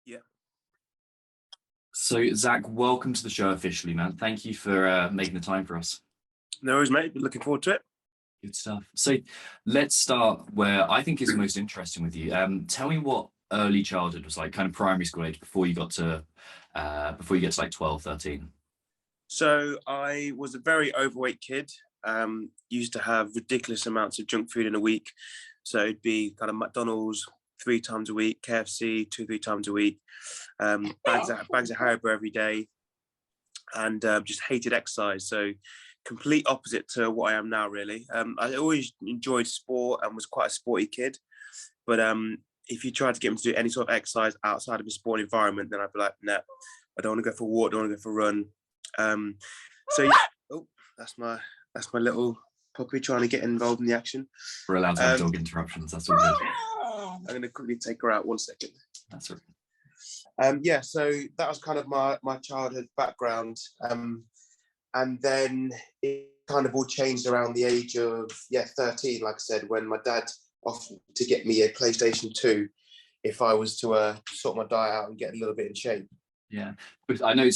Yeah. So, Zach, welcome to the show officially, man. Thank you for making the time for us. No worries, mate. Looking forward to it. Good stuff. So let's start where I think is most interesting with you. Tell me what early childhood was like, kind of primary school age, before you get to like 12, 13. So I was a very overweight kid. Used to have ridiculous amounts of junk food in a week. So it'd be kind of McDonald's 3 times a week, KFC 2-3 times a week, bags of Haribo every day, and just hated exercise. So complete opposite to what I am now, really. I always enjoyed sport and was quite a sporty kid. But if you tried to get me to do any sort of exercise outside of a sport environment, then I'd be like, no, I don't want to go for a walk, don't want to go for a run. So yeah, that's my little puppy trying to get involved in the action. We're allowed to have dog interruptions. That's all good. I'm going to quickly take her out 1 second. That's all right. Yeah, so that was kind of my childhood background. And then it kind of all changed around the age of 13, like I said, when my dad offered to get me a PlayStation 2 if I was to sort my diet out and get a little bit in shape. Yeah, but I know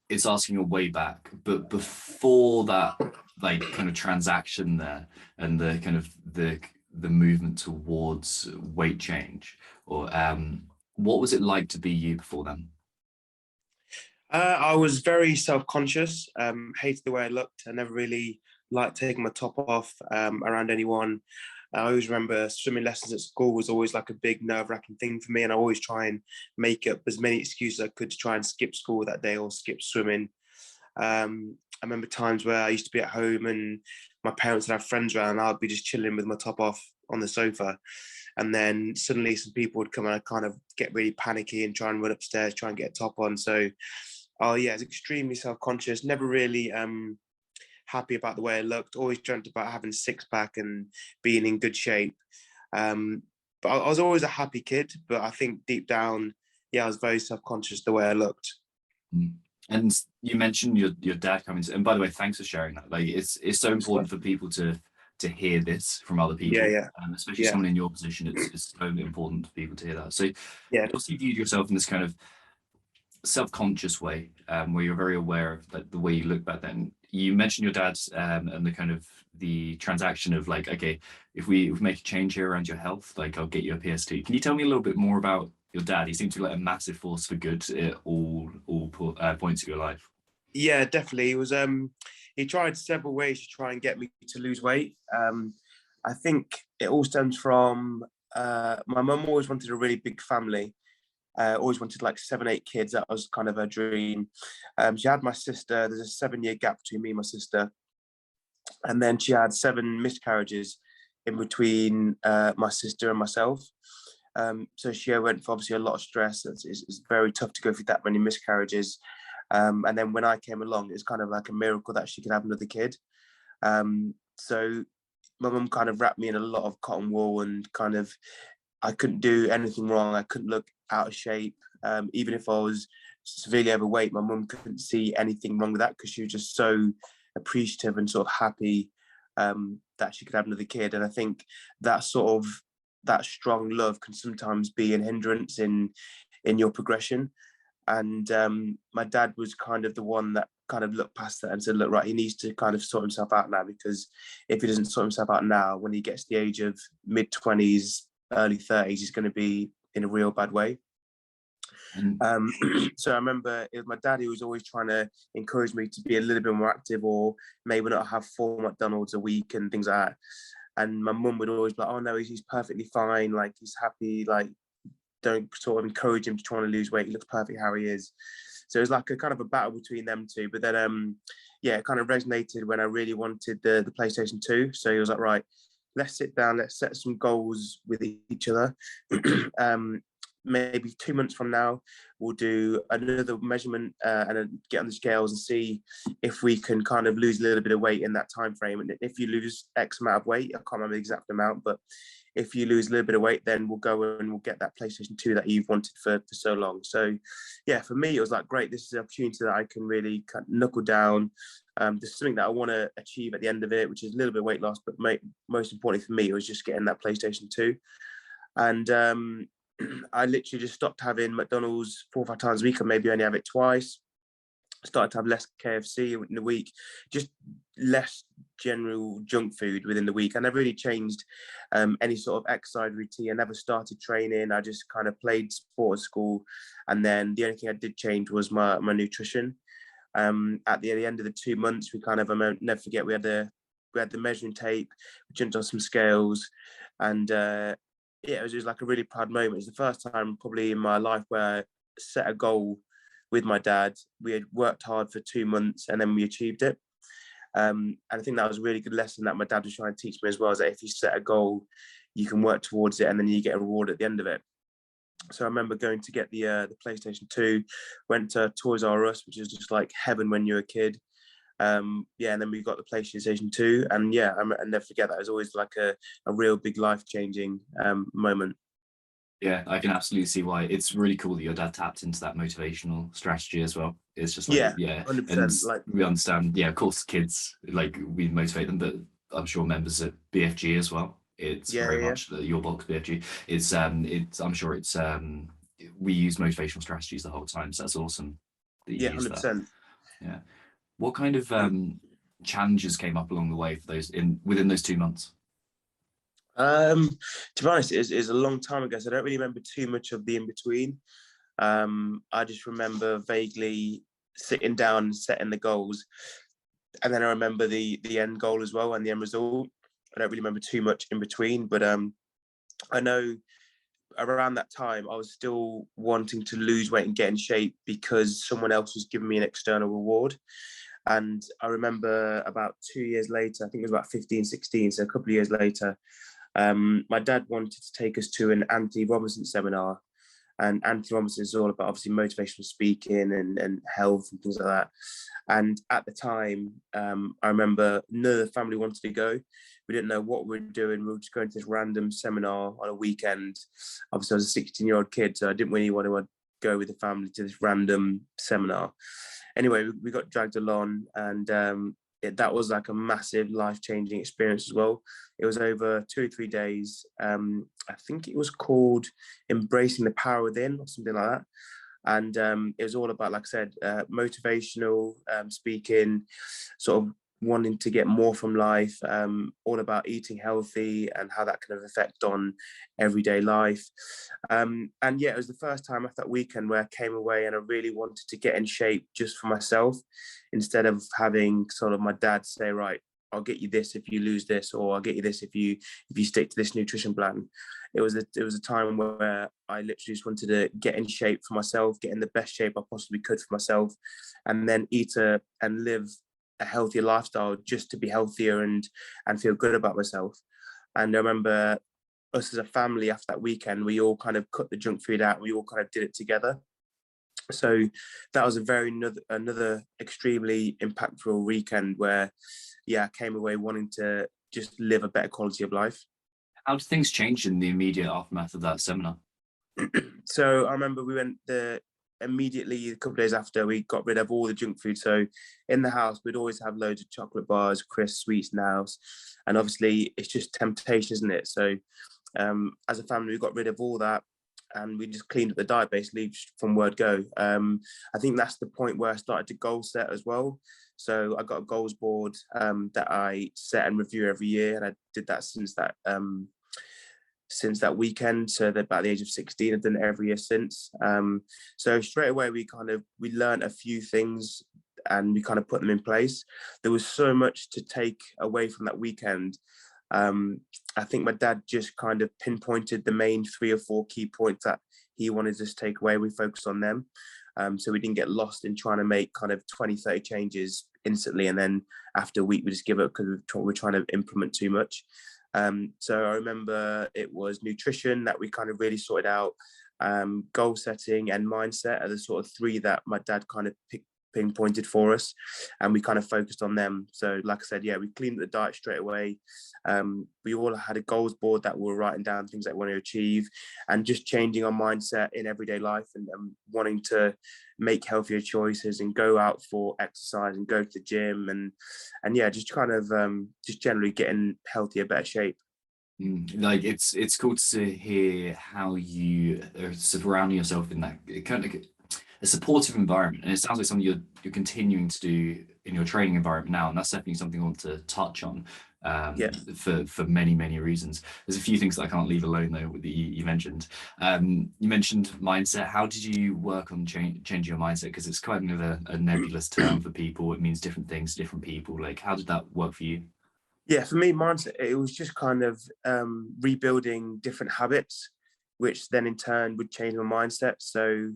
it's asking a way back, but before that, like, kind of transaction there and the kind of the movement towards weight change, or what was it like to be you before then? I was very self-conscious, hated the way I looked. I never really liked taking my top off around anyone. I always remember swimming lessons at school was always like a big nerve-wracking thing for me, and I always try and make up as many excuses as I could to try and skip school that day or skip swimming. I remember times where I used to be at home and my parents would have friends around and I'd be just chilling with my top off on the sofa. And then suddenly some people would come and I'd kind of get really panicky and try and run upstairs, try and get a top on. So, I was extremely self-conscious, never really happy about the way I looked, always dreamt about having a six-pack and being in good shape. But I was always a happy kid, but I think deep down, I was very self-conscious the way I looked. And you mentioned your dad coming to, and by the way, thanks for sharing that. Like, it's so important for people to hear this from other people, especially someone in your position. It's so important for people to hear that. So you also viewed yourself in this kind of self-conscious way, where you're very aware of like the way you look back then. You mentioned your dad and the kind of the transaction of like, okay, if we make a change here around your health, like I'll get you a PS2. Can you tell me a little bit more about your dad? He seemed to be like a massive force for good at all points of your life. Yeah, definitely. He was he tried several ways to try and get me to lose weight. I think it all stems from my mum always wanted a really big family. Always wanted like 7-8 kids. That was kind of her dream. She had my sister. There's a 7-year gap between me and my sister. And then she had 7 miscarriages in between my sister and myself. So she went for obviously a lot of stress. It's very tough to go through that many miscarriages. And then when I came along, it's kind of like a miracle that she could have another kid. So my mum kind of wrapped me in a lot of cotton wool, and kind of I couldn't do anything wrong. I couldn't look out of shape. Even if I was severely overweight, my mum couldn't see anything wrong with that because she was just so appreciative and sort of happy that she could have another kid. And I think that strong love can sometimes be an hindrance in your progression. And my dad was kind of the one that kind of looked past that and said, look, right, he needs to kind of sort himself out now, because if he doesn't sort himself out now, when he gets to the age of mid-20s, early 30s, he's going to be in a real bad way. So I remember it was my dad who was always trying to encourage me to be a little bit more active, or maybe not have 4 McDonald's a week and things like that. And my mum would always be like, oh no, he's perfectly fine, like he's happy, like don't sort of encourage him to try and lose weight, he looks perfect how he is. So it was like a kind of a battle between them two. But then it kind of resonated when I really wanted the PlayStation 2. So he was like, right, let's sit down, let's set some goals with each other. Maybe 2 months from now, we'll do another measurement and get on the scales and see if we can kind of lose a little bit of weight in that time frame. And if you lose X amount of weight, I can't remember the exact amount, but if you lose a little bit of weight, then we'll go and we'll get that PlayStation 2 that you've wanted for so long. So yeah, for me, it was like, great, this is an opportunity that I can really kind of knuckle down. There's something that I want to achieve at the end of it, which is a little bit of weight loss, but most importantly for me, it was just getting that PlayStation 2. And I literally just stopped having McDonald's 4 or 5 times a week, or maybe only have it twice. Started to have less KFC in the week, just less general junk food within the week. I never really changed any sort of exercise routine. I never started training. I just kind of played sport at school. And then the only thing I did change was my nutrition. At the end of the 2 months, we kind of, I'll never forget, we had the measuring tape, we jumped on some scales, and it was just like a really proud moment. It's the first time probably in my life where I set a goal with my dad. We had worked hard for 2 months and then we achieved it. And I think that was a really good lesson that my dad was trying to teach me as well, is that if you set a goal, you can work towards it and then you get a reward at the end of it. So I remember going to get the PlayStation 2, went to Toys R Us, which is just like heaven when you're a kid. And then we got the PlayStation 2, and I never forget that. It was always like a real big life-changing moment. Yeah, I can absolutely see why. It's really cool that your dad tapped into that motivational strategy as well. It's just like, 100%. And like, we understand, of course, kids, like, we motivate them, but I'm sure members at BFG as well. It's very much your box BFG. It's I'm sure it's we use motivational strategies the whole time, so that's awesome that you use 100%. that. Yeah. What kind of challenges came up along the way for those within those 2 months? To be honest, it's a long time ago, so I don't really remember too much of the in-between. I just remember vaguely sitting down and setting the goals, and then I remember the end goal as well and the end result. I don't really remember too much in between, but I know around that time I was still wanting to lose weight and get in shape because someone else was giving me an external reward. And I remember about 2 years later, I think it was about 15, 16, so a couple of years later, my dad wanted to take us to an Anthony Robinson seminar. And Anthony Robinson is all about obviously motivational speaking and health and things like that. And at the time, I remember none of the family wanted to go. We didn't know what we were doing. We were just going to this random seminar on a weekend. Obviously, I was a 16-year-old kid, so I didn't really want to go with the family to this random seminar. Anyway, we got dragged along, and that was like a massive life-changing experience as well. It was over 2 or 3 days. I think it was called Embracing the Power Within or something like that. And it was all about, like I said, motivational speaking, sort of wanting to get more from life, all about eating healthy and how that can have effect on everyday life. It was the first time after that weekend where I came away and I really wanted to get in shape just for myself, instead of having sort of my dad say, right, I'll get you this if you lose this, or I'll get you this if you stick to this nutrition plan. It was a time where I literally just wanted to get in shape for myself, get in the best shape I possibly could for myself, and then eat and live a healthier lifestyle just to be healthier and feel good about myself. And I remember us as a family after that weekend, we all kind of cut the junk food out. We all kind of did it together. So that was another extremely impactful weekend where, I came away wanting to just live a better quality of life. How did things change in the immediate aftermath of that seminar? So I remember we went immediately a couple of days after, we got rid of all the junk food. So in the house, we'd always have loads of chocolate bars, crisps, sweets in the house. And obviously it's just temptation, isn't it? So as a family, we got rid of all that and we just cleaned up the diet basically from word go. I think that's the point where I started to goal set as well. So I got a goals board that I set and review every year. And I did that since that weekend, so that about the age of 16, I've done it every year since. So straight away we learned a few things and we kind of put them in place. There was so much to take away from that weekend. I think my dad just kind of pinpointed the main 3 or 4 key points that he wanted us to take away. We focused on them. So we didn't get lost in trying to make kind of 20, 30 changes instantly. And then after a week, we just give up because we're trying to implement too much. So I remember it was nutrition that we kind of really sorted out. Goal setting and mindset are the sort of 3 that my dad kind of pinpointed for us, and we kind of focused on them. So like I said, we cleaned the diet straight away. We all had a goals board that we were writing down things that we want to achieve, and just changing our mindset in everyday life and wanting to make healthier choices and go out for exercise and go to the gym and just kind of just generally getting healthier, better shape. Like it's cool to hear how you are surrounding yourself in that kind of a supportive environment, and it sounds like something you're continuing to do in your training environment now, and that's definitely something I want to touch on for many reasons. There's a few things that I can't leave alone though that you mentioned. You mentioned mindset. How did you work on changing your mindset? Because it's kind of a nebulous term for people. It means different things to different people. Like, how did that work for you? Yeah, for me, mindset, it was just kind of rebuilding different habits, which then in turn would change my mindset. So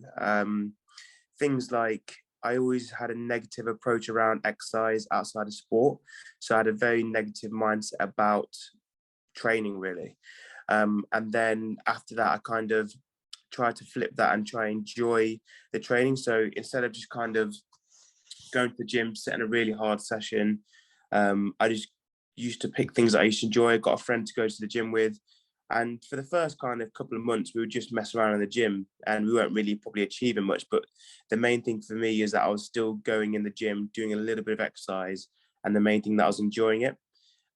things like I always had a negative approach around exercise outside of sport. So I had a very negative mindset about training, really. And then after that, I kind of tried to flip that and try and enjoy the training. So instead of just kind of going to the gym, setting a really hard session, I just used to pick things that I used to enjoy. I got a friend to go to the gym with. And for the first kind of couple of months, we would just mess around in the gym and we weren't really probably achieving much. But the main thing for me is that I was still going in the gym, doing a little bit of exercise. And the main thing that I was enjoying it.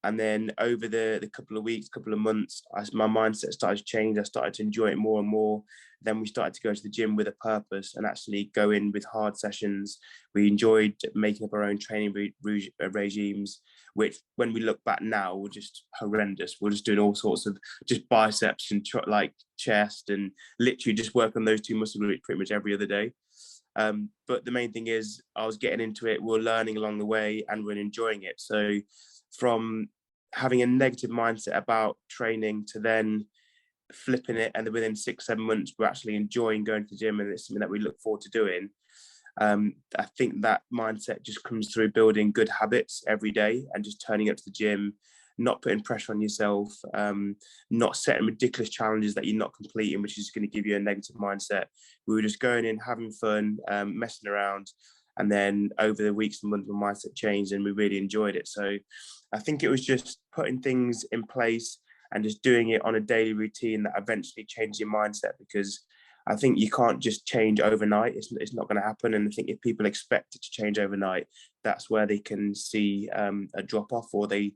And then over the couple of weeks, couple of months, my mindset started to change. I started to enjoy it more and more. Then we started to go to the gym with a purpose and actually go in with hard sessions. We enjoyed making up our own training regimes, which when we look back now, were just horrendous. We're just doing all sorts of just biceps and like chest and literally just work on those two muscle groups pretty much every other day. But the main thing is I was getting into it. We're learning along the way and we're enjoying it. So from having a negative mindset about training to then flipping it, and then within 6-7 months we're actually enjoying going to the gym and it's something that we look forward to doing. I think that mindset just comes through building good habits every day and just turning up to the gym, not putting pressure on yourself, not setting ridiculous challenges that you're not completing, which is going to give you a negative mindset. We were just going in, having fun, messing around. And then over the weeks and months, my mindset changed and we really enjoyed it. So I think it was just putting things in place and just doing it on a daily routine that eventually changed your mindset, because I think you can't just change overnight. It's not going to happen. And I think if people expect it to change overnight, that's where they can see a drop off, or they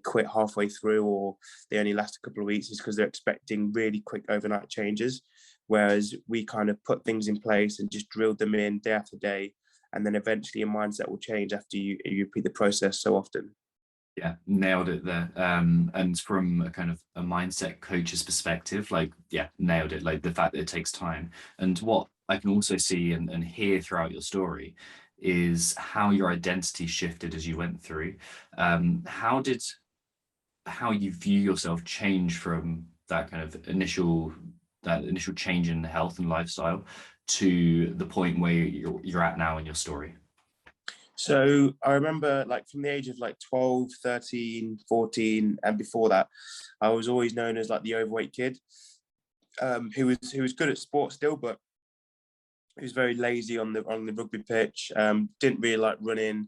quit halfway through, or they only last a couple of weeks, is because they're expecting really quick overnight changes. Whereas we kind of put things in place and just drilled them in day after day. And then eventually your mindset will change after you repeat the process so often. Yeah, nailed it there. And from a kind of a mindset coach's perspective, like, yeah, nailed it. Like the fact that it takes time. And what I can also see and hear throughout your story is how your identity shifted as you went through. How did how you view yourself change from that kind of initial change in health and lifestyle to the point where you're at now in your story? So I remember, like, from the age of like 12, 13, 14, and before that, I was always known as like the overweight kid, who was good at sport still, but he was very lazy on the rugby pitch. Didn't really like running.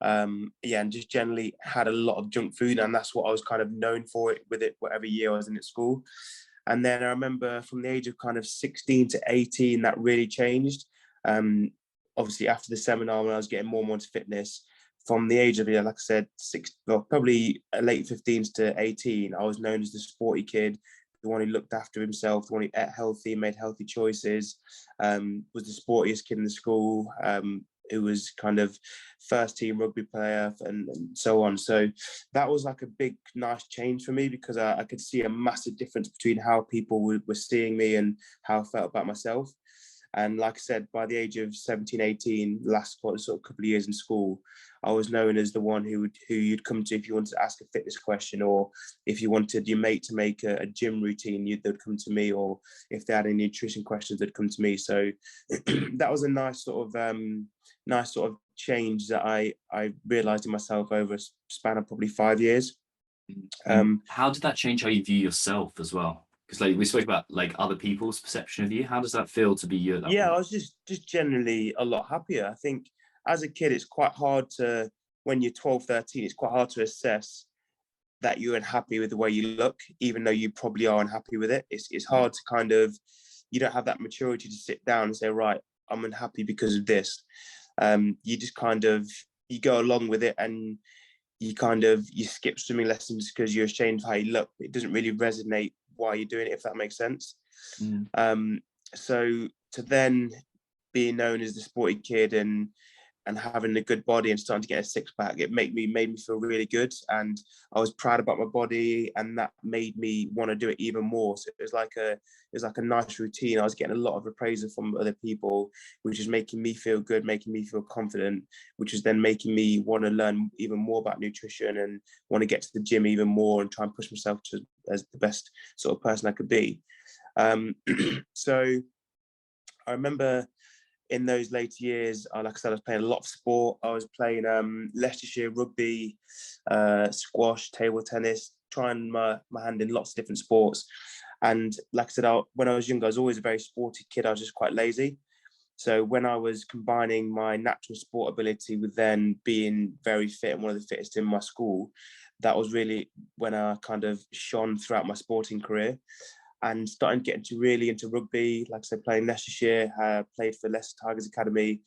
And just generally had a lot of junk food, and that's what I was kind of known for it with it, whatever year I was in at school. And then I remember from the age of kind of 16 to 18, that really changed. Obviously after the seminar, when I was getting more and more into fitness, from the age of, like I said, probably late 15s to 18, I was known as the sporty kid, the one who looked after himself, the one who ate healthy, made healthy choices, was the sportiest kid in the school, who was kind of first team rugby player and so on. So that was like a big, nice change for me, because I could see a massive difference between how people were seeing me and how I felt about myself. And like I said, by the age of 17, 18, last sort of couple of years in school, I was known as the one who you'd come to if you wanted to ask a fitness question, or if you wanted your mate to make a gym routine, they'd come to me, or if they had any nutrition questions, they'd come to me. So that was a nice sort of change that I realised in myself over a span of probably 5 years. How did that change how you view yourself as well? Because like we spoke about like other people's perception of you. How does that feel to be you at that point? I was just generally a lot happier. I think as a kid, it's quite hard to, when you're 12, 13, it's quite hard to assess that you're unhappy with the way you look, even though you probably are unhappy with it. It's hard to kind of, you don't have that maturity to sit down and say, right, I'm unhappy because of this. You just kind of, you go along with it, and you skip swimming lessons because you're ashamed of how you look. It doesn't really resonate why you're doing it, if that makes sense. So to then being known as the sporty kid and having a good body and starting to get a six-pack, it made me feel really good, and I was proud about my body, and that made me want to do it even more. So it was like a nice routine. I was getting a lot of appraisal from other people, which is making me feel good, making me feel confident, which is then making me want to learn even more about nutrition and want to get to the gym even more and try and push myself to as the best sort of person I could be. So I remember in those later years, like I said, I was playing a lot of sport. I was playing Leicestershire rugby, squash, table tennis, trying my hand in lots of different sports. And like I said, when I was younger, I was always a very sporty kid. I was just quite lazy. So when I was combining my natural sport ability with then being very fit and one of the fittest in my school, that was really when I kind of shone throughout my sporting career. And starting getting really into rugby, like I said, playing Leicestershire, played for Leicester Tigers Academy.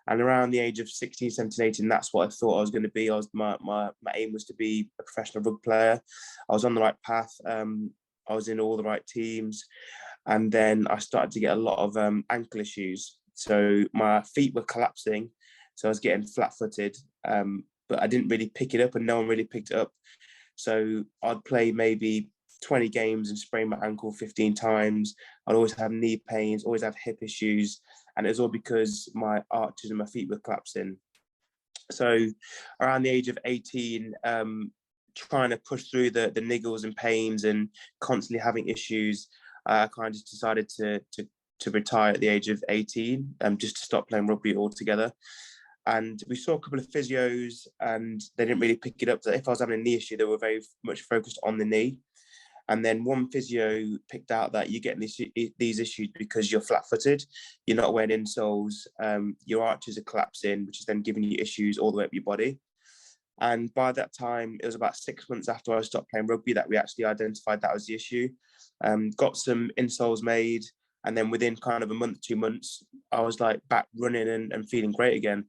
And around the age of 16, 17, 18, that's what I thought I was going to be. My aim was to be a professional rugby player. I was on the right path. I was in all the right teams. And then I started to get a lot of ankle issues. So my feet were collapsing. So I was getting flat-footed, but I didn't really pick it up and no one really picked it up. So I'd play maybe 20 games and sprain my ankle 15 times. I'd always have knee pains, always have hip issues. And it was all because my arches and my feet were collapsing. So around the age of 18, trying to push through the niggles and pains and constantly having issues, I kind of just decided to retire at the age of 18, just to stop playing rugby altogether. And we saw a couple of physios and they didn't really pick it up. So if I was having a knee issue, they were very much focused on the knee. And then one physio picked out that you're getting these issues because you're flat-footed, you're not wearing insoles, your arches are collapsing, which is then giving you issues all the way up your body. And by that time, it was about 6 months after I stopped playing rugby that we actually identified that was the issue. Got some insoles made, and then within kind of a month, 2 months, I was like back running and feeling great again.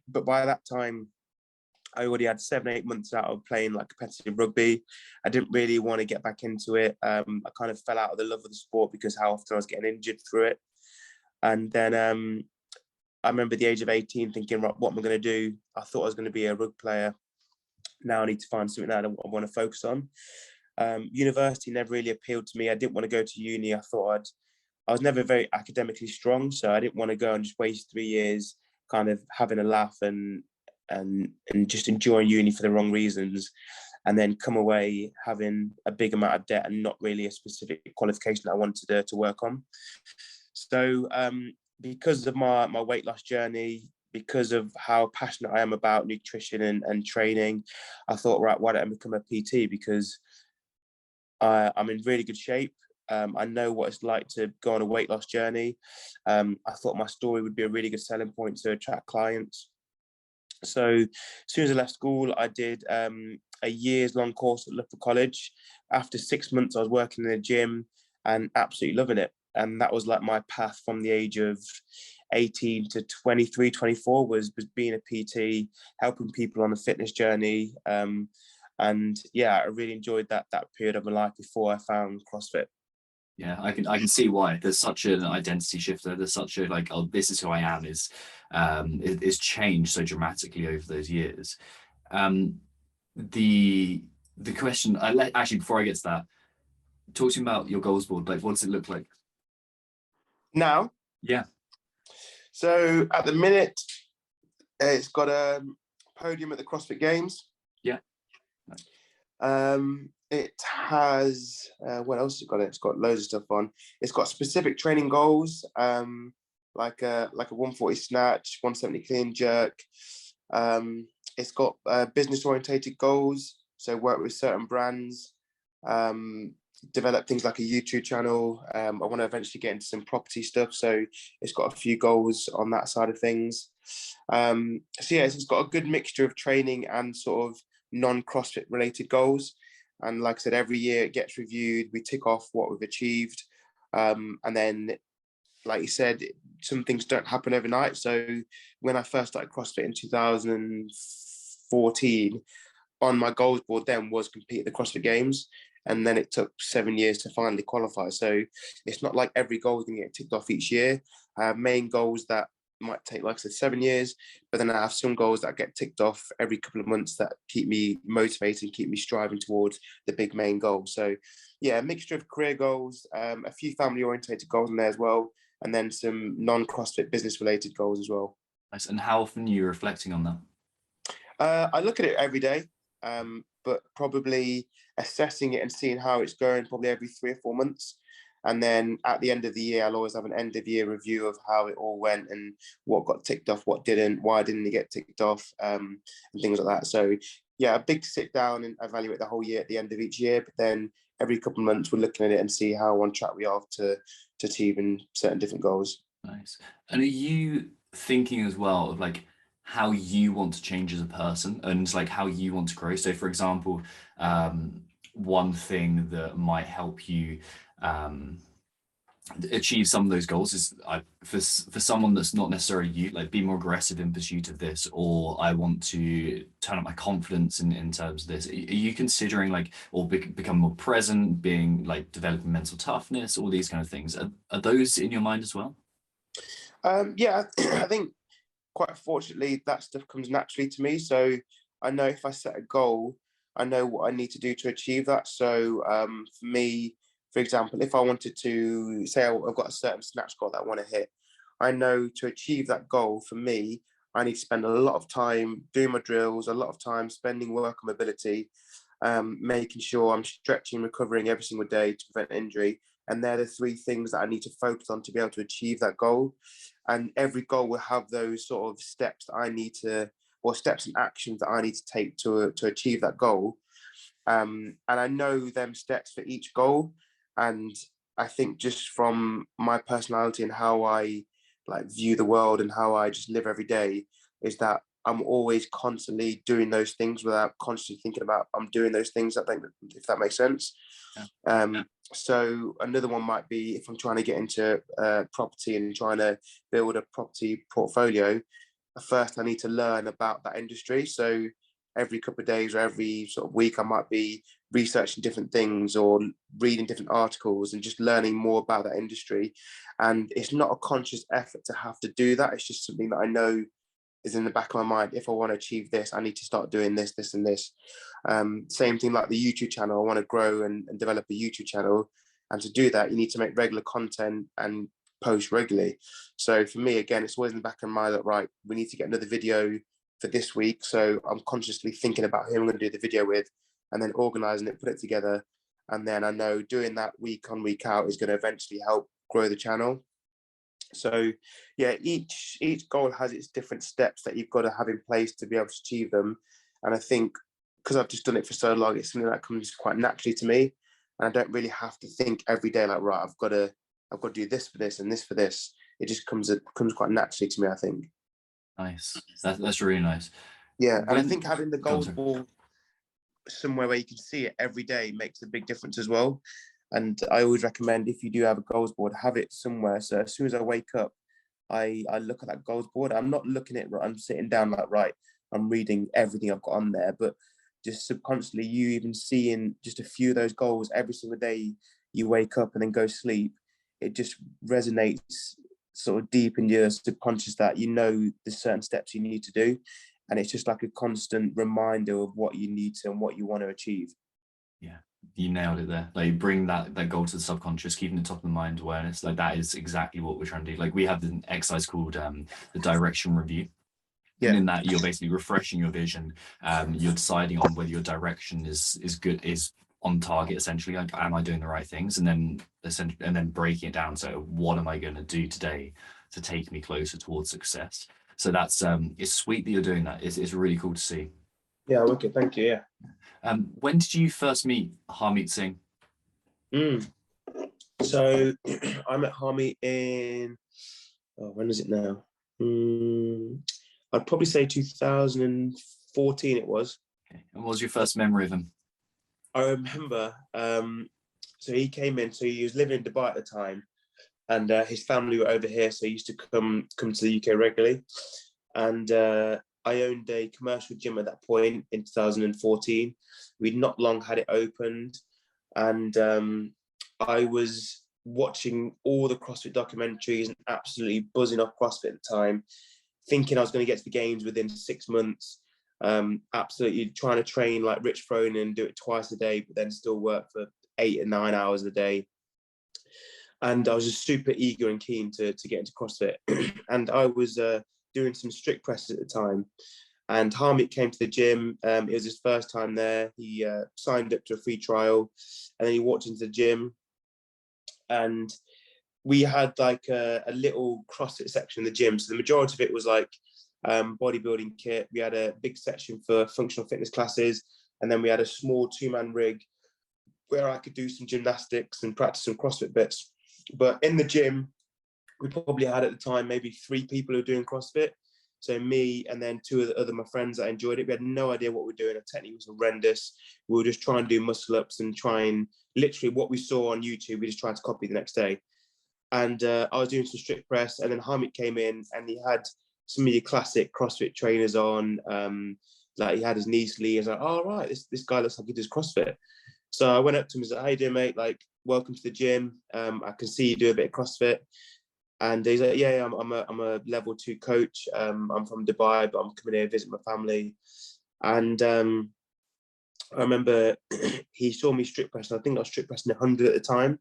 But by that time, I already had 7-8 months out of playing like competitive rugby. I didn't really want to get back into it. I kind of fell out of the love of the sport because how often I was getting injured through it. And then I remember the age of 18 thinking, right, what am I going to do? I thought I was going to be a rugby player. Now I need to find something that I want to focus on. University never really appealed to me. I didn't want to go to uni. I was never very academically strong, so I didn't want to go and just waste 3 years kind of having a laugh and just enjoying uni for the wrong reasons, and then come away having a big amount of debt and not really a specific qualification that I wanted to work on. So because of my weight loss journey, because of how passionate I am about nutrition and training, I thought, right, why don't I become a PT? Because I'm in really good shape. I know what it's like to go on a weight loss journey. I thought my story would be a really good selling point to attract clients. So as soon as I left school, I did a years-long course at Loughborough College. After 6 months, I was working in a gym and absolutely loving it. And that was like my path from the age of 18 to 23, 24 was being a PT, helping people on the fitness journey. And yeah, I really enjoyed that period of my life before I found CrossFit. Yeah, I can see why. There's such an identity shifter. There's such a like, oh, this is who I am is changed so dramatically over those years. The question actually, before I get to that, talk to me about your goals board. Like, what does it look like now? Yeah. So at the minute, it's got a podium at the CrossFit Games. Yeah. It has what else has it got? It's got loads of stuff on. It's got specific training goals, like a 140 snatch, 170 clean jerk. It's got business orientated goals, so work with certain brands, develop things like a YouTube channel. I want to eventually get into some property stuff, so it's got a few goals on that side of things. So yeah, it's got a good mixture of training and sort of non-CrossFit related goals. And like I said, every year it gets reviewed. We tick off what we've achieved. And then, like you said, some things don't happen overnight. So when I first started CrossFit in 14, on my goals board then was compete at the CrossFit Games. And then it took 7 years to finally qualify. So it's not like every goal is going to get ticked off each year. I have main goals that might take, like I said, 7 years, but then I have some goals that get ticked off every couple of months that keep me motivated and keep me striving towards the big main goal. So yeah, a mixture of career goals, a few family orientated goals in there as well, and then some non-CrossFit business related goals as well. Nice. And how often are you reflecting on that? I look at it every day, but probably assessing it and seeing how it's going probably every 3 or 4 months. And then at the end of the year, I'll always have an end of year review of how it all went and what got ticked off, what didn't, why didn't it get ticked off, and things like that. So yeah, a big sit down and evaluate the whole year at the end of each year. But then every couple of months, we're looking at it and see how on track we are to achieving certain different goals. Nice. And are you thinking as well of like how you want to change as a person and like how you want to grow? So for example, one thing that might help you achieve some of those goals is for someone that's not necessarily you, like be more aggressive in pursuit of this, or I want to turn up my confidence in terms of this. Are you considering like, or become more present, being like developing mental toughness, all these kind of things? Are those in your mind as well? Yeah, I think quite fortunately that stuff comes naturally to me. So I know if I set a goal, I know what I need to do to achieve that. So for me, for example, if I wanted to say I've got a certain snatch goal that I want to hit, I know to achieve that goal for me, I need to spend a lot of time doing my drills, a lot of time spending work on mobility, making sure I'm stretching, recovering every single day to prevent injury. And they're the 3 things that I need to focus on to be able to achieve that goal. And every goal will have those sort of steps that I need to, or steps and actions that I need to take to achieve that goal. And I know them steps for each goal. And I think just from my personality and how I like view the world and how I just live every day is that I'm always constantly doing those things without constantly thinking about I'm doing those things. I think, if that makes sense. Yeah. So another one might be if I'm trying to get into property and trying to build a property portfolio, first I need to learn about that industry. So every couple of days or every sort of week, I might be researching different things or reading different articles and just learning more about that industry. And it's not a conscious effort to have to do that. It's just something that I know is in the back of my mind. If I want to achieve this, I need to start doing this, this, and this. Same thing like the YouTube channel. I want to grow and develop a YouTube channel. And to do that, you need to make regular content and post regularly. So for me, again, it's always in the back of my mind that, right, we need to get another video for this week. So I'm consciously thinking about who I'm going to do the video with and then organizing it, put it together. And then I know doing that week on, week out is going to eventually help grow the channel. So yeah, each goal has its different steps that you've got to have in place to be able to achieve them. And I think because I've just done it for so long, it's something that comes quite naturally to me. And I don't really have to think every day like, right, I've got to do this for this and this for this. It just comes quite naturally to me, I think. Nice. That's really nice. Yeah, and I think having the goals ball somewhere where you can see it every day makes a big difference as well. And I always recommend, if you do have a goals board, have it somewhere. So as soon as I wake up, I look at that goals board. I'm not looking at it, I'm sitting down like, right, I'm reading everything I've got on there. But just subconsciously, you even seeing just a few of those goals every single day you wake up and then go sleep, it just resonates sort of deep in your subconscious that you know there's certain steps you need to do. And it's just like a constant reminder of what you need to and what you want to achieve. Yeah, you nailed it there. Like bring that goal to the subconscious, keeping the top of the mind awareness. Like that is exactly what we're trying to do. Like we have an exercise called the direction review. Yeah. And in that you're basically refreshing your vision. You're deciding on whether your direction is good, is on target, essentially. Like, am I doing the right things? And then breaking it down. So what am I going to do today to take me closer towards success? So that's it's sweet that you're doing that. It's really cool to see. Yeah, okay, thank you. Yeah. When did you first meet Hamid Singh? So I met Hamid in when is it now? I'd probably say 2014 it was. Okay. And what was your first memory of him? I remember, so he came in, so he was living in Dubai at the time, and his family were over here, so he used to come to the UK regularly. And I owned a commercial gym at that point in 2014. We'd not long had it opened, and I was watching all the CrossFit documentaries and absolutely buzzing off CrossFit at the time, thinking I was going to get to the games within 6 months. Absolutely trying to train like Rich Froning and do it twice a day, but then still work for 8 and 9 hours a day. And I was just super eager and keen to get into CrossFit. And I was doing some strict presses at the time. And Hamid came to the gym. It was his first time there. He signed up to a free trial, and then he walked into the gym. And we had like a little CrossFit section in the gym. So the majority of it was like bodybuilding kit. We had a big section for functional fitness classes. And then we had a small 2-man rig where I could do some gymnastics and practice some CrossFit bits. But in the gym, we probably had at the time maybe 3 people who were doing CrossFit. So me and then 2 of my friends that enjoyed it. We had no idea what we were doing. Our technique was horrendous. We were just trying to do muscle ups and trying literally what we saw on YouTube, we just tried to copy the next day. And I was doing some strict press, and then Hamid came in and he had some of your classic CrossFit trainers on. Like he had his knee sleeve. I was like, oh, right, this guy looks like he does CrossFit. So I went up to him and said, how you doing, mate? Like, welcome to the gym. I can see you do a bit of CrossFit. And he's like, yeah, I'm a level 2 coach. I'm from Dubai, but I'm coming here to visit my family. And I remember he saw me strict pressing. I think I was strict pressing 100 at the time.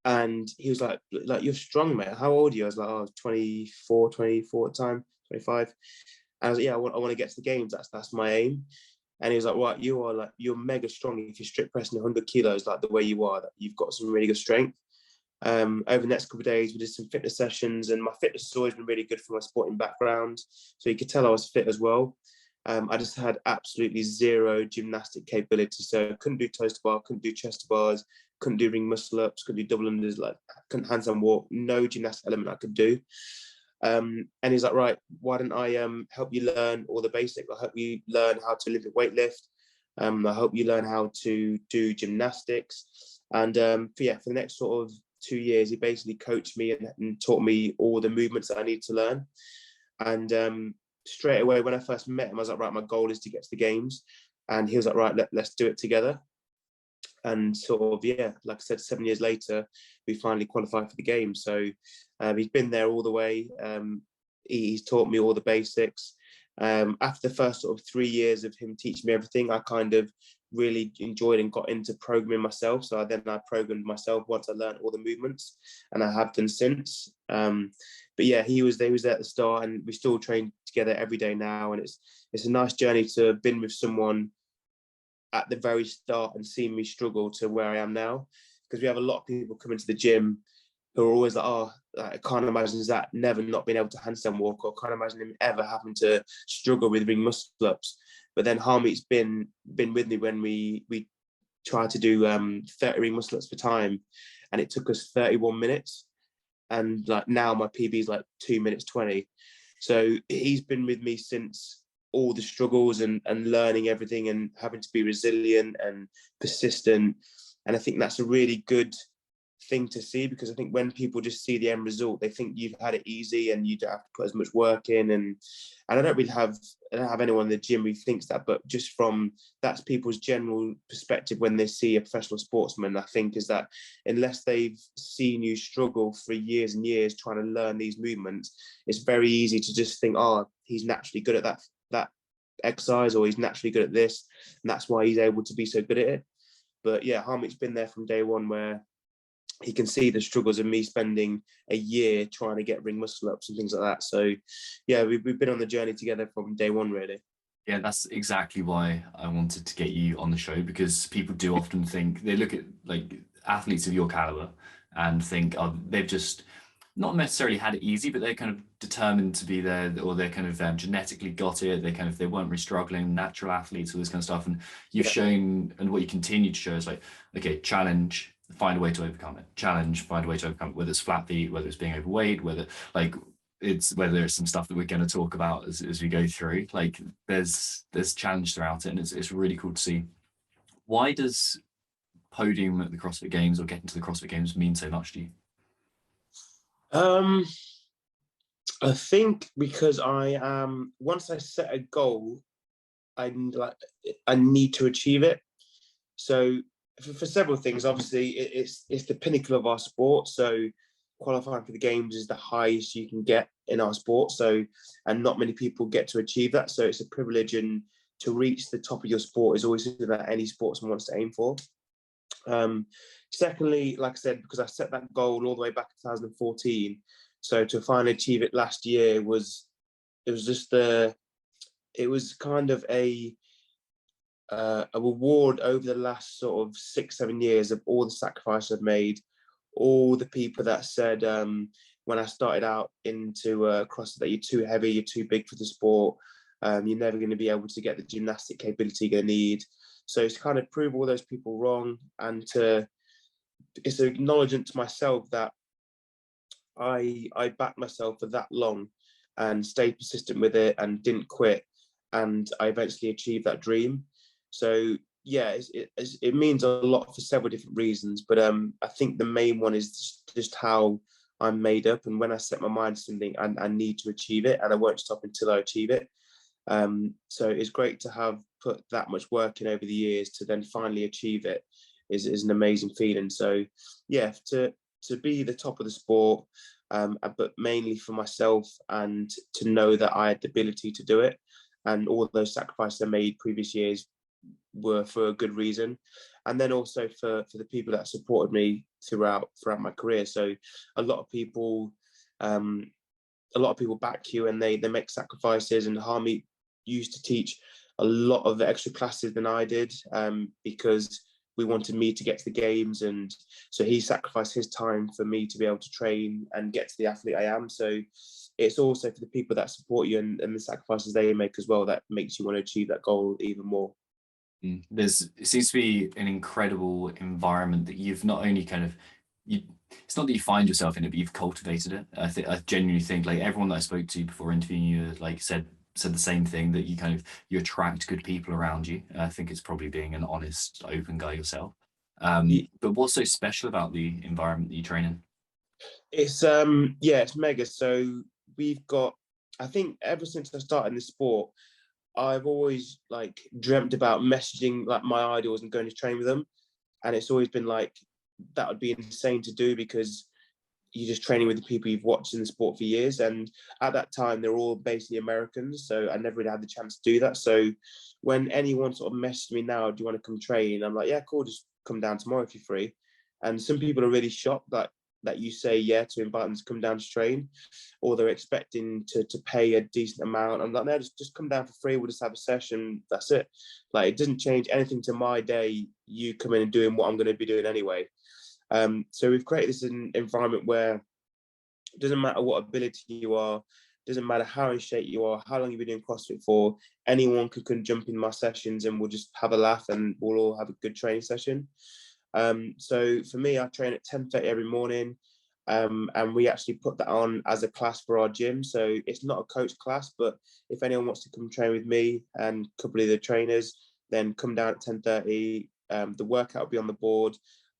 And he was like, you're strong, mate. How old are you? I was like, oh, 24 at the time, 25. And I was like, yeah, I want to get to the games. That's my aim. And he was like, right, you're mega strong if you're strict pressing 100 kilos like the way you are. That you've got some really good strength. Over the next couple of days, we did some fitness sessions, and my fitness has always been really good for my sporting background. So you could tell I was fit as well. I just had absolutely zero gymnastic capability. So I couldn't do toes to bar, couldn't do chest to bars, couldn't do ring muscle ups, couldn't do double unders, like couldn't handstand walk, no gymnastic element I could do. And he's like, right, why don't I help you learn all the basics? I'll help you learn how to lift weight lift. I help you learn how to do gymnastics. And for the next sort of 2 years, he basically coached me and taught me all the movements that I need to learn. And straight away, when I first met him, I was like, right, my goal is to get to the games. And he was like, right, let's do it together. And sort of, like I said, 7 years later, we finally qualified for the games. So he's been there all the way. He's taught me all the basics. After the first sort of 3 years of him teaching me everything, I kind of really enjoyed and got into programming myself. So I programmed myself once I learned all the movements, and I have done since. But yeah, he was there at the start, and we still train together every day now. And it's a nice journey to have been with someone at the very start and seen me struggle to where I am now. Because we have a lot of people come into the gym who are always like, oh, I can't imagine Zack never not being able to handstand walk, or can't imagine him ever having to struggle with ring muscle ups. But then Hamid's been with me when we tried to do 30 ring muscle ups per time, and it took us 31 minutes. And like now my PB is like 2 minutes 20. So he's been with me since all the struggles and learning everything and having to be resilient and persistent. And I think that's a really good thing to see, because I think when people just see the end result, they think you've had it easy and you don't have to put as much work in. And I don't have anyone in the gym who thinks that, but just from that's people's general perspective when they see a professional sportsman, I think, is that unless they've seen you struggle for years and years trying to learn these movements, it's very easy to just think, oh, he's naturally good at that exercise, or he's naturally good at this, and that's why he's able to be so good at it. But yeah, Hamid's been there from day one, where he can see the struggles of me spending a year trying to get ring muscle ups and things like that. So yeah, we've been on the journey together from day one, really. Yeah, that's exactly why I wanted to get you on the show, because people do often think, they look at like athletes of your caliber and think, oh, they've just not necessarily had it easy, but they're kind of determined to be there, or they're kind of genetically got it. They weren't really struggling, natural athletes, all this kind of stuff. And you've shown, and what you continue to show is like, okay, challenge, find a way to overcome it. Challenge, find a way to overcome it. Whether it's flat feet, whether it's being overweight, whether it's some stuff that we're going to talk about as we go through. Like there's challenge throughout it, and it's really cool to see. Why does podium at the CrossFit Games, or getting to the CrossFit Games, mean so much to you? I think because once I set a goal, I need to achieve it. So for several things, obviously it's the pinnacle of our sport. So qualifying for the games is the highest you can get in our sport. So, and not many people get to achieve that. So it's a privilege, and to reach the top of your sport is always something that any sportsman wants to aim for. Secondly, like I said, because I set that goal all the way back in 2014, so to finally achieve it last year it was kind of a reward over the last sort of 6-7 years of all the sacrifices I've made, all the people that said when I started out into CrossFit that you're too heavy, you're too big for the sport, you're never going to be able to get the gymnastic capability you're going to need. So it's kind of prove all those people wrong, and it's an acknowledgement to myself that I backed myself for that long and stayed persistent with it and didn't quit, and I eventually achieved that dream. So yeah, it means a lot for several different reasons, but I think the main one is just how I'm made up, and when I set my mind to something, I need to achieve it, and I won't stop until I achieve it. So it's great to have put that much work in over the years to then finally achieve it is an amazing feeling. So yeah, to be the top of the sport, but mainly for myself, and to know that I had the ability to do it, and all those sacrifices I made previous years were for a good reason, and then also for the people that supported me throughout my career. So a lot of people back you, and they make sacrifices, and Hamid used to teach a lot of the extra classes than I did, because we wanted me to get to the games, and so he sacrificed his time for me to be able to train and get to the athlete I am. So it's also for the people that support you and the sacrifices they make as well that makes you want to achieve that goal even more. It seems to be an incredible environment that you've not only it's not that you find yourself in it, but you've cultivated it. I genuinely think, like, everyone that I spoke to before interviewing you, like, said the same thing, that you attract good people around you. I think it's probably being an honest, open guy yourself. But what's so special about the environment that you train in? It's mega. So we've got, I think ever since I started in the sport, I've always like dreamt about messaging like my idols and going to train with them, and it's always been like that would be insane to do, because you're just training with the people you've watched in the sport for years, and at that time they're all basically Americans, so I never really had the chance to do that. So when anyone sort of messaged me now, do you want to come train, I'm like, yeah, cool, just come down tomorrow if you're free. And some people are really shocked that you say yeah to invite them to come down to train, or they're expecting to pay a decent amount. I'm like, no, just come down for free, we'll just have a session, that's it. Like, it doesn't change anything to my day, you come in and doing what I'm going to be doing anyway. So we've created this environment where it doesn't matter what ability you are, doesn't matter how in shape you are, how long you've been doing CrossFit for, anyone can jump in my sessions and we'll just have a laugh and we'll all have a good training session. So for me, I train at 10:30 every morning, and we actually put that on as a class for our gym. So it's not a coach class, but if anyone wants to come train with me and a couple of the trainers, then come down at 10:30. The workout will be on the board,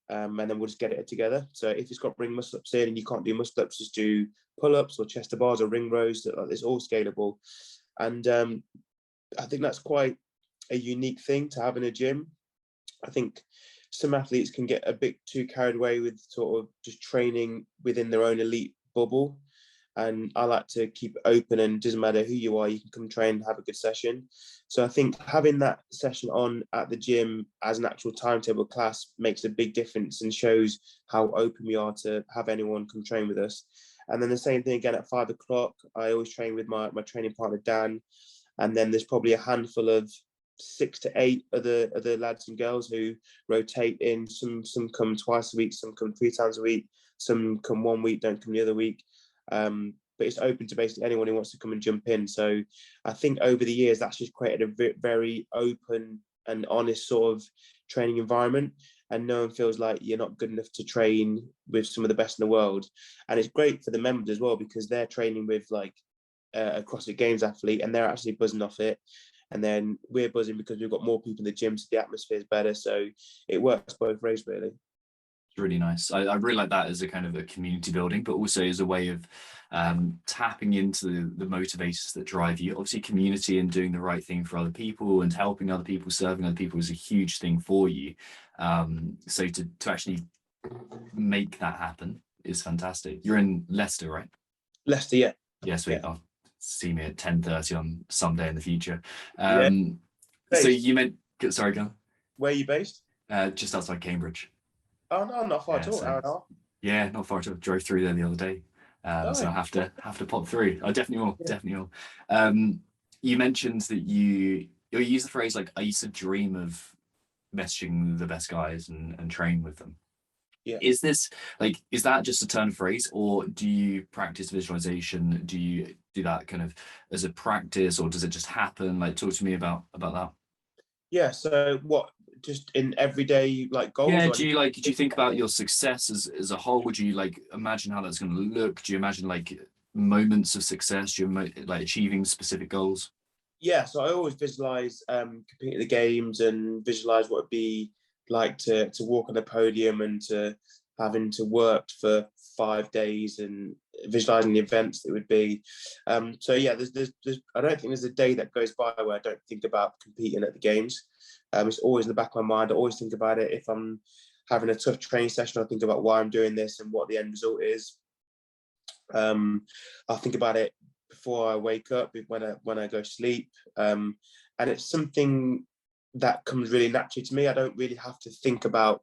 and then we'll just get it together. So if it's got ring muscle ups in and you can't do muscle ups, just do pull ups or chest to bars or ring rows. It's all scalable, and I think that's quite a unique thing to have in a gym. I think some athletes can get a bit too carried away with sort of just training within their own elite bubble. And I like to keep it open, and it doesn't matter who you are, you can come train and have a good session. So I think having that session on at the gym as an actual timetable class makes a big difference and shows how open we are to have anyone come train with us. And then the same thing again at 5 o'clock. I always train with my training partner, Dan. And then there's probably a handful of 6 to 8 other lads and girls who rotate in. Some come twice a week, some come 3 times a week, some come 1 week, don't come the other week. But it's open to basically anyone who wants to come and jump in. So I think over the years that's just created a very open and honest sort of training environment, and no one feels like you're not good enough to train with some of the best in the world. And it's great for the members as well, because they're training with like a CrossFit Games athlete and they're actually buzzing off it. And then we're buzzing because we've got more people in the gym, so the atmosphere is better. So it works both ways, really. It's really nice. I really like that as a kind of a community building, but also as a way of tapping into the motivators that drive you. Obviously, community and doing the right thing for other people and helping other people, serving other people is a huge thing for you. So to actually make that happen is fantastic. You're in Leicester, right? Leicester, yeah. Yeah, sweet. I'll see me at 10:30 on someday in the future. Yeah. So you meant, sorry, go on. Where are you based? Just outside Cambridge. Oh no, not far at all. So, yeah, not far at all. Drove through there the other day. So I have to pop through. I definitely will. Definitely will. You mentioned that you use the phrase like, I used to dream of messaging the best guys and train with them. Yeah. Is that just a turn of phrase, or do you practice visualization? Do you do that kind of as a practice, or does it just happen? Like, talk to me about that. Yeah. So what? Just in everyday like goals? Yeah. Do you think about your success as a whole? Would you like imagine how that's going to look? Do you imagine like moments of success? Do you like achieving specific goals? Yeah. So I always visualize competing at the games and visualize what it'd be like to walk on the podium and to having to work for 5 days and visualizing the events that would be. So yeah, there's I don't think there's a day that goes by where I don't think about competing at the games. It's always in the back of my mind. I always think about it. If I'm having a tough training session, I think about why I'm doing this and what the end result is. I think about it before I wake up, when I go to sleep, and it's something that comes really naturally to me. I don't really have to thinking about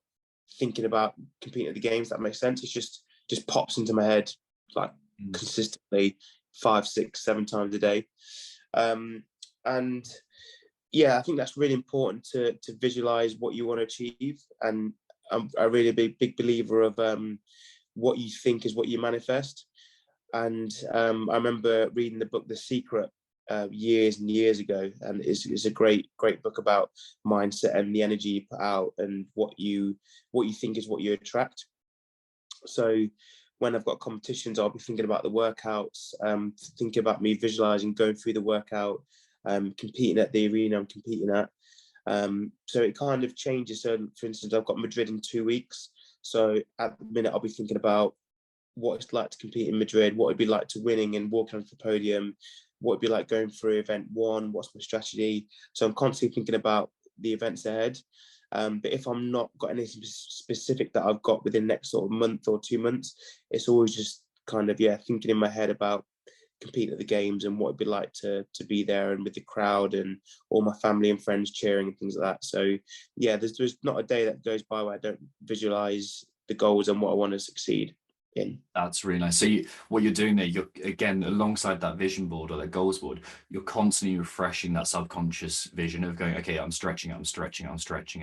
competing at the games. That makes sense. It's just pops into my head like consistently 5, 6, 7 times a day. And yeah, I think that's really important to visualize what you want to achieve. And I'm a really big believer of what you think is what you manifest. And I remember reading the book The Secret years and years ago, and it's a great book about mindset and the energy you put out and what you think is what you attract. So when I've got competitions, I'll be thinking about the workouts, thinking about me visualizing going through the workout, competing at the arena I'm competing at. So it kind of changes. So for instance, I've got Madrid in 2 weeks. So at the minute, I'll be thinking about what it's like to compete in Madrid, what it'd be like to winning and walking onto the podium, what it'd be like going through event 1, what's my strategy. So I'm constantly thinking about the events ahead. But if I'm not got anything specific that I've got within the next sort of month or 2 months, it's always just kind of, thinking in my head about competing at the games and what it'd be like to be there and with the crowd and all my family and friends cheering and things like that. So yeah, there's not a day that goes by where I don't visualize the goals and what I want to succeed in. That's really nice. So what you're doing there, you're again alongside that vision board or that goals board, you're constantly refreshing that subconscious vision of going, okay, I'm stretching it,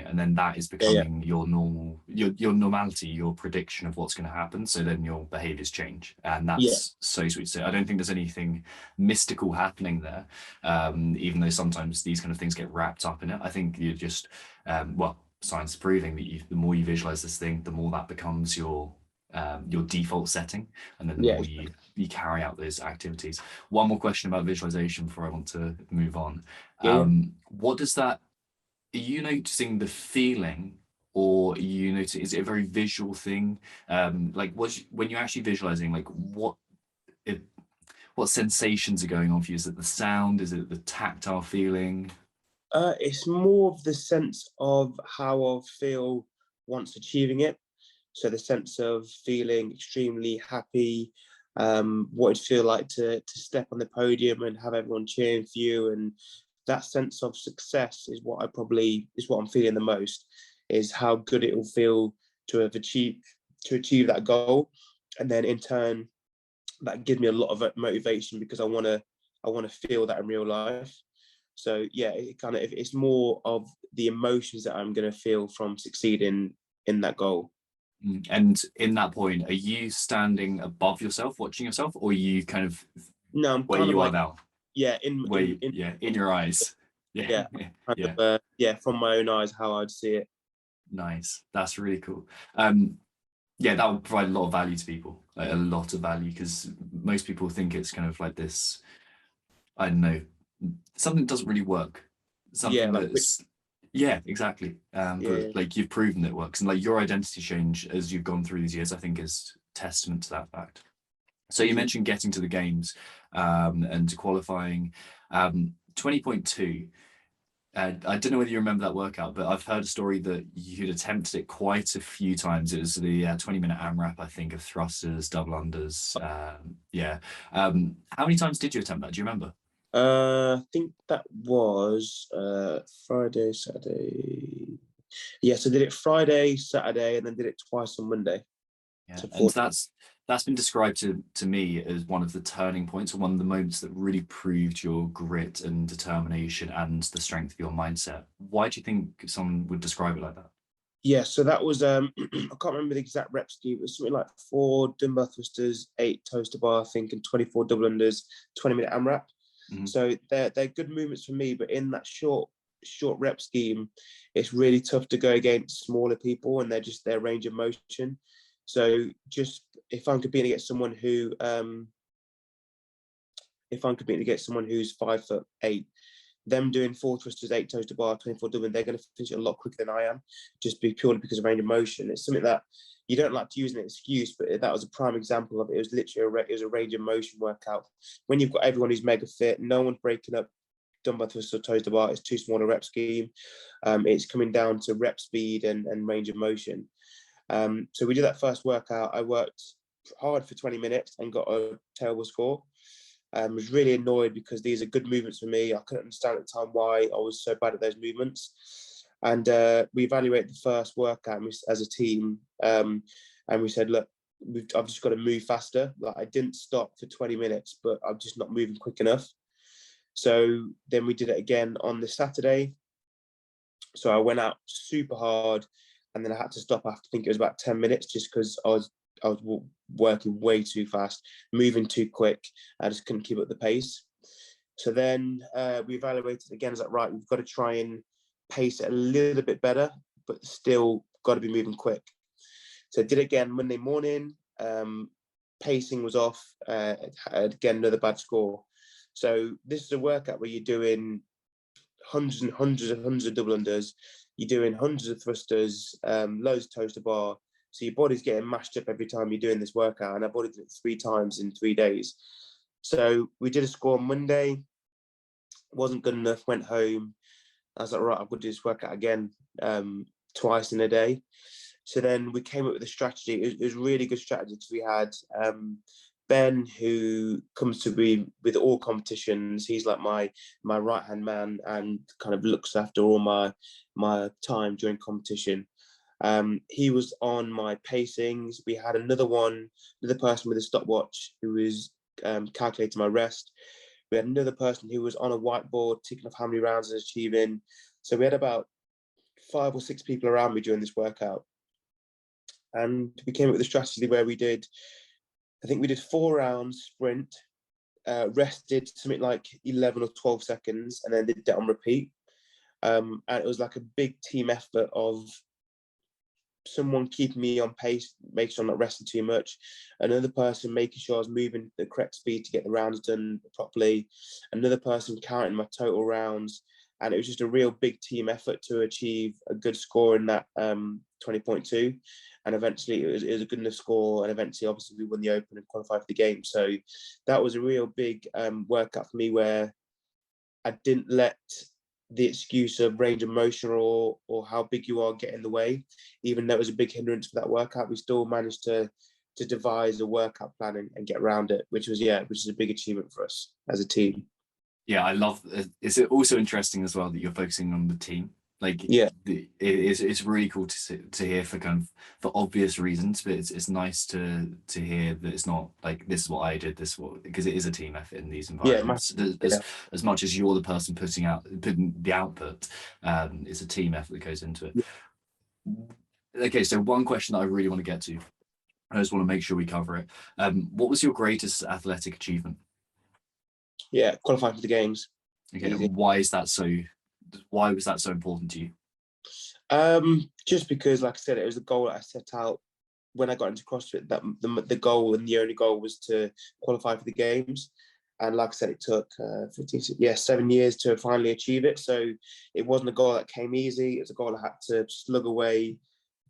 and then that is becoming your normal, your normality, your prediction of what's going to happen. So then your behaviors change, and that's so sweet. So I don't think there's anything mystical happening there, even though sometimes these kind of things get wrapped up in it. I think you're just science is proving that the more you visualize this thing, the more that becomes your default setting, and then the more you carry out those activities. One more question about visualization before I want to move on. What does that, are you noticing the feeling, or are you noticing, is it a very visual thing? Like when you're actually visualizing, like what sensations are going on for you? Is it the sound? Is it the tactile feeling? It's more of the sense of how I'll feel once achieving it. So the sense of feeling extremely happy, what it'd feel like to step on the podium and have everyone cheering for you, and that sense of success is what I'm feeling the most. Is how good it will feel to achieve that goal, and then in turn, that gives me a lot of motivation because I want to feel that in real life. So yeah, it's more of the emotions that I'm going to feel from succeeding in that goal. And in that point, are you standing above yourself, watching yourself, or are you kind of I'm where you are now? Yeah, in your eyes. From my own eyes, how I'd see it. Nice, that's really cool. That will provide a lot of value to people, like a lot of value, because most people think it's kind of like this, I don't know, something that doesn't really work. Something Yeah, exactly. But like you've proven it works, and like your identity change as you've gone through these years, I think is testament to that fact. So you mentioned getting to the games and to qualifying. 20.2. I don't know whether you remember that workout, but I've heard a story that you'd attempted it quite a few times. It was the 20-minute AMRAP, I think, of thrusters, double unders. How many times did you attempt that? Do you remember? I think that was Friday, Saturday. Yes, I did it Friday, Saturday, and then did it twice on Monday. Yeah, and that's been described to me as one of the turning points, or one of the moments that really proved your grit and determination and the strength of your mindset. Why do you think someone would describe it like that? Yeah, so that was I can't remember the exact rep scheme. It was something like 4 dumbbell thrusters, 8 toes bar, I think, and 24 double unders, 20-minute AMRAP. So they're good movements for me, but in that short rep scheme, it's really tough to go against smaller people and their range of motion. So just if I'm competing against someone who's 5'8", them doing 4 thrusters, 8 toes to bar, 24 double, they're going to finish it a lot quicker than I am, purely because of range of motion. It's something that you don't like to use an excuse, but that was a prime example of it. It was literally it was a range of motion workout. When you've got everyone who's mega fit, no one's breaking up dumbbell thrusters or toes to bar. It's too small a rep scheme. It's coming down to rep speed and range of motion. So we did that first workout. I worked hard for 20 minutes and got a terrible score. Was really annoyed because these are good movements for me. I couldn't understand at the time why I was so bad at those movements. And we evaluated the first workout as a team. And we said, look, I've just got to move faster. Like, I didn't stop for 20 minutes, but I'm just not moving quick enough. So then we did it again on the Saturday. So I went out super hard, and then I had to stop after, I think it was about 10 minutes, just because I was working way too fast, moving too quick. I just couldn't keep up the pace. So then we evaluated again. Is that right? We've got to try and pace it a little bit better, but still got to be moving quick. So I did it again Monday morning. Pacing was off. Again, another bad score. So this is a workout where you're doing hundreds of double unders. You're doing hundreds of thrusters, loads of toes to bar. So your body's getting mashed up every time you're doing this workout. And I body did it 3 times in 3 days. So we did a score on Monday. Wasn't good enough. Went home. I was like, right, I've got to do this workout again, twice in a day. So then we came up with a strategy. It was really good strategy. We had Ben, who comes to be with all competitions. He's like my right-hand man and kind of looks after all my time during competition. He was on my pacings. We had another person with a stopwatch who was calculating my rest. We had another person who was on a whiteboard ticking off how many rounds I was achieving. So we had about 5 or 6 people around me during this workout. And we came up with a strategy where we did 4 rounds sprint, rested something like 11 or 12 seconds, and then did that on repeat. And it was like a big team effort of someone keeping me on pace, making sure I'm not resting too much, another person making sure I was moving the correct speed to get the rounds done properly, another person counting my total rounds. And it was just a real big team effort to achieve a good score in that 20.2. And eventually it was a good enough score. And eventually, obviously, we won the Open and qualified for the game. So that was a real big workout for me, where I didn't let the excuse of range of motion or how big you are get in the way. Even though it was a big hindrance for that workout, we still managed to devise a workout plan and get around it, which is a big achievement for us as a team. Yeah, I love it. It's also interesting as well that you're focusing on the team. Like, yeah, it's really cool to hear for obvious reasons, but it's nice to hear that it's not like this is what I did, because it is a team effort in these environments. As much as you're the person putting the output, it's a team effort that goes into it. Yeah. Okay, so one question that I really want to get to, I just want to make sure we cover it. What was your greatest athletic achievement? Yeah, qualifying for the games. Okay, why was that so important to you? Just because, like I said, it was the goal that I set out when I got into CrossFit. That the goal and the only goal was to qualify for the games. And like I said, it took 7 years to finally achieve it. So it wasn't a goal that came easy. It was a goal I had to slug away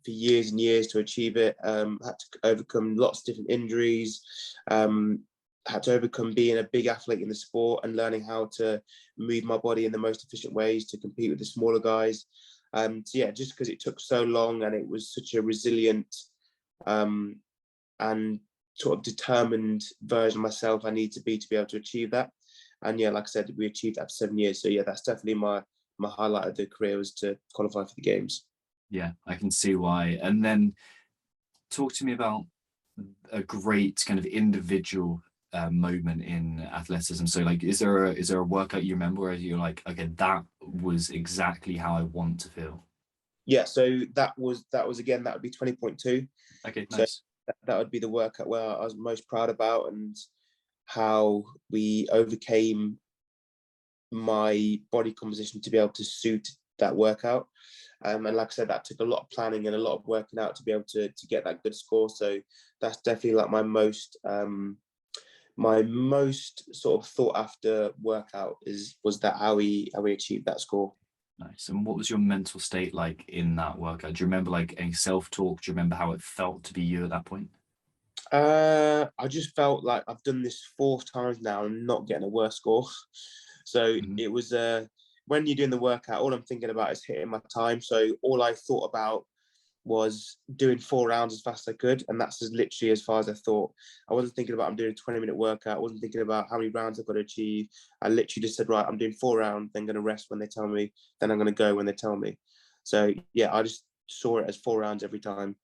for years and years to achieve it. Had to overcome lots of different injuries. Had to overcome being a big athlete in the sport and learning how to move my body in the most efficient ways to compete with the smaller guys. So yeah, just because it took so long and it was such a resilient and sort of determined version of myself I need to be able to achieve that. And yeah, like I said, we achieved that for 7 years. So yeah, that's definitely my highlight of the career, was to qualify for the games. Yeah, I can see why. And then talk to me about a great kind of individual moment in athleticism. So like, is there a workout you remember where you're like, okay, that was exactly how I want to feel? Yeah, so that was again, that would be 20.2. Okay, so nice. that would be the workout where I was most proud about, and how we overcame my body composition to be able to suit that workout. And like I said, that took a lot of planning and a lot of working out to be able to get that good score. So that's definitely like my most sort of thought after workout was that how we achieved that score. Nice. And what was your mental state like in that workout? Do you remember like any self-talk? Do you remember how it felt to be you at that point? I just felt like I've done this 4 times now and not getting a worse score. So it was when you're doing the workout, all I'm thinking about is hitting my time. So all I thought about was doing 4 rounds as fast as I could, and that's literally as far as I thought. I wasn't thinking about I'm doing a 20-minute workout. I wasn't thinking about how many rounds I've got to achieve. I literally just said, right, I'm doing 4 rounds, then going to rest when they tell me, then I'm going to go when they tell me. So yeah, I just saw it as 4 rounds every time.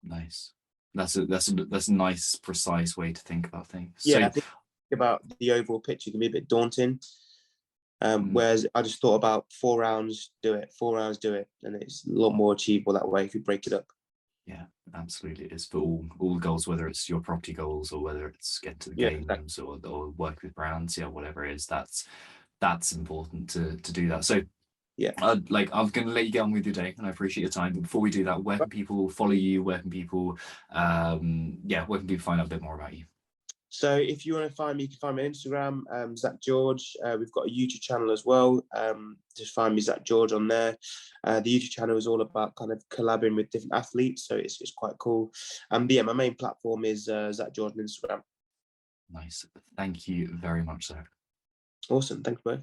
Nice. That's a nice, precise way to think about things. Yeah, so, I think about the overall picture can be a bit daunting. Whereas I just thought about 4 rounds, do it, 4 rounds, do it. And it's a lot more achievable that way if you break it up. Yeah, absolutely. It is for all goals, whether it's your property goals or whether it's get to the games or work with brands, whatever it is, that's important to do that. So yeah, I'm going to let you get on with your day, and I appreciate your time. But before we do that, where can people follow you? Where can people, where can people find out a bit more about you? So if you want to find me, you can find me on Instagram, Zack George. We've got a YouTube channel as well. Just find me, Zack George, on there. The YouTube channel is all about kind of collabing with different athletes, so it's quite cool. But yeah, my main platform is Zack George on Instagram. Nice. Thank you very much, Zack. Awesome. Thanks, bro.